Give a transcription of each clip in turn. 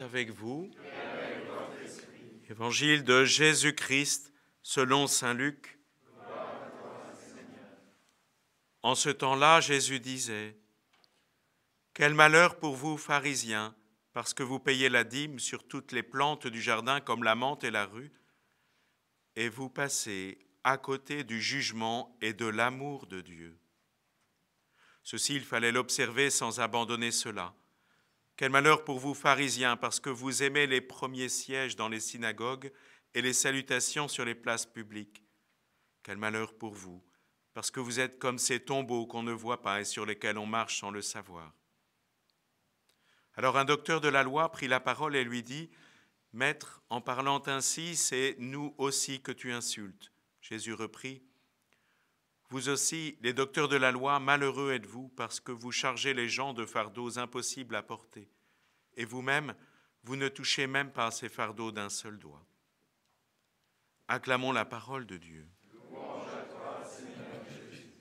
avec vous. Évangile de Jésus-Christ selon saint Luc. En ce temps-là, Jésus disait : « Quel malheur pour vous, pharisiens, parce que vous payez la dîme sur toutes les plantes du jardin comme la menthe et la rue, et vous passez à côté du jugement et de l'amour de Dieu. Ceci, il fallait l'observer sans abandonner cela. Quel malheur pour vous, pharisiens, parce que vous aimez les premiers sièges dans les synagogues et les salutations sur les places publiques. Quel malheur pour vous, parce que vous êtes comme ces tombeaux qu'on ne voit pas et sur lesquels on marche sans le savoir. » Alors un docteur de la loi prit la parole et lui dit : « Maître, en parlant ainsi, c'est nous aussi que tu insultes. » Jésus reprit : « Vous aussi, les docteurs de la loi, malheureux êtes-vous parce que vous chargez les gens de fardeaux impossibles à porter. Et vous-même, vous ne touchez même pas ces fardeaux d'un seul doigt. » Acclamons la parole de Dieu. Louange à toi, Seigneur Jésus.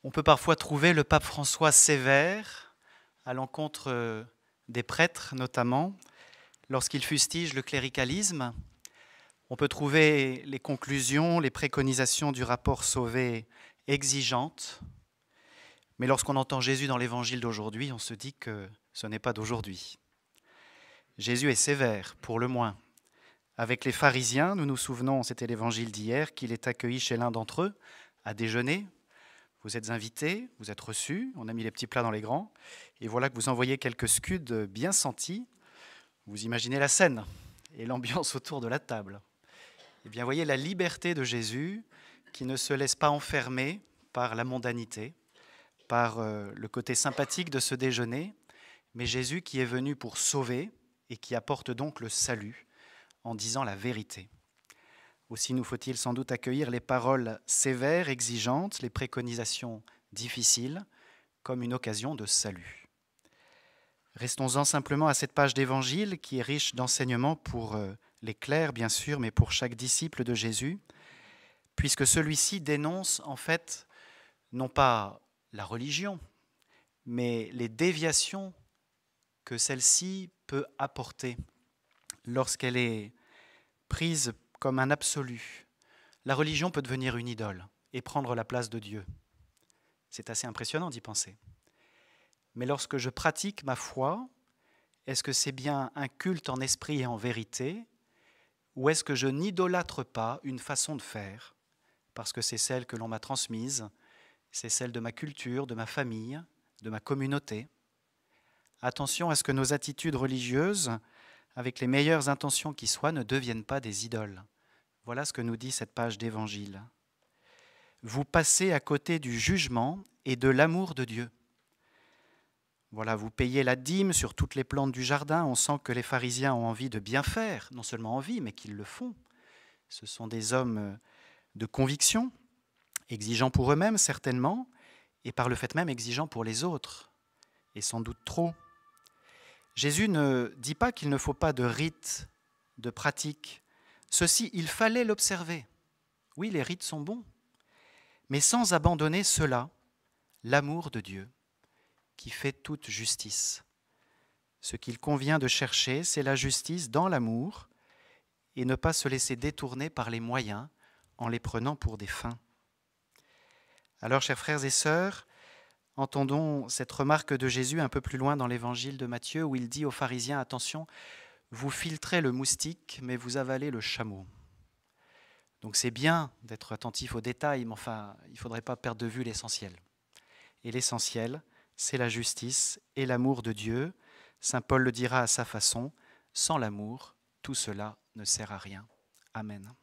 On peut parfois trouver le pape François sévère à l'encontre des prêtres notamment, lorsqu'il fustige le cléricalisme. On peut trouver les conclusions, les préconisations du rapport Sauvé exigeantes. Mais lorsqu'on entend Jésus dans l'évangile d'aujourd'hui, on se dit que ce n'est pas d'aujourd'hui. Jésus est sévère, pour le moins. Avec les pharisiens, nous nous souvenons, c'était l'évangile d'hier, qu'il est accueilli chez l'un d'entre eux à déjeuner. Vous êtes invités, vous êtes reçus, on a mis les petits plats dans les grands, et voilà que vous envoyez quelques scuds bien sentis. Vous imaginez la scène et l'ambiance autour de la table. Eh bien, voyez la liberté de Jésus qui ne se laisse pas enfermer par la mondanité, par le côté sympathique de ce déjeuner, mais Jésus qui est venu pour sauver et qui apporte donc le salut en disant la vérité. Aussi nous faut-il sans doute accueillir les paroles sévères, exigeantes, les préconisations difficiles, comme une occasion de salut. Restons-en simplement à cette page d'évangile qui est riche d'enseignements pour les clercs, bien sûr, mais pour chaque disciple de Jésus, puisque celui-ci dénonce en fait non pas la religion, mais les déviations que celle-ci peut apporter lorsqu'elle est prise comme un absolu. La religion peut devenir une idole et prendre la place de Dieu. C'est assez impressionnant d'y penser. Mais lorsque je pratique ma foi, est-ce que c'est bien un culte en esprit et en vérité, ou est-ce que je n'idolâtre pas une façon de faire, parce que c'est celle que l'on m'a transmise, c'est celle de ma culture, de ma famille, de ma communauté. Attention à ce que nos attitudes religieuses, avec les meilleures intentions qui soient, ne deviennent pas des idoles. Voilà ce que nous dit cette page d'évangile. Vous passez à côté du jugement et de l'amour de Dieu. Voilà, vous payez la dîme sur toutes les plantes du jardin. On sent que les pharisiens ont envie de bien faire, non seulement envie, mais qu'ils le font. Ce sont des hommes de conviction, exigeants pour eux-mêmes certainement, et par le fait même exigeants pour les autres, et sans doute trop. Jésus ne dit pas qu'il ne faut pas de rites, de pratiques. Ceci, il fallait l'observer. Oui, les rites sont bons, mais sans abandonner cela, l'amour de Dieu, qui fait toute justice. Ce qu'il convient de chercher, c'est la justice dans l'amour et ne pas se laisser détourner par les moyens en les prenant pour des fins. Alors, chers frères et sœurs, entendons cette remarque de Jésus un peu plus loin dans l'évangile de Matthieu où il dit aux pharisiens : attention, vous filtrez le moustique, mais vous avalez le chameau. Donc c'est bien d'être attentif aux détails, mais enfin, il ne faudrait pas perdre de vue l'essentiel. Et l'essentiel, c'est la justice et l'amour de Dieu. Saint Paul le dira à sa façon : sans l'amour, tout cela ne sert à rien. Amen.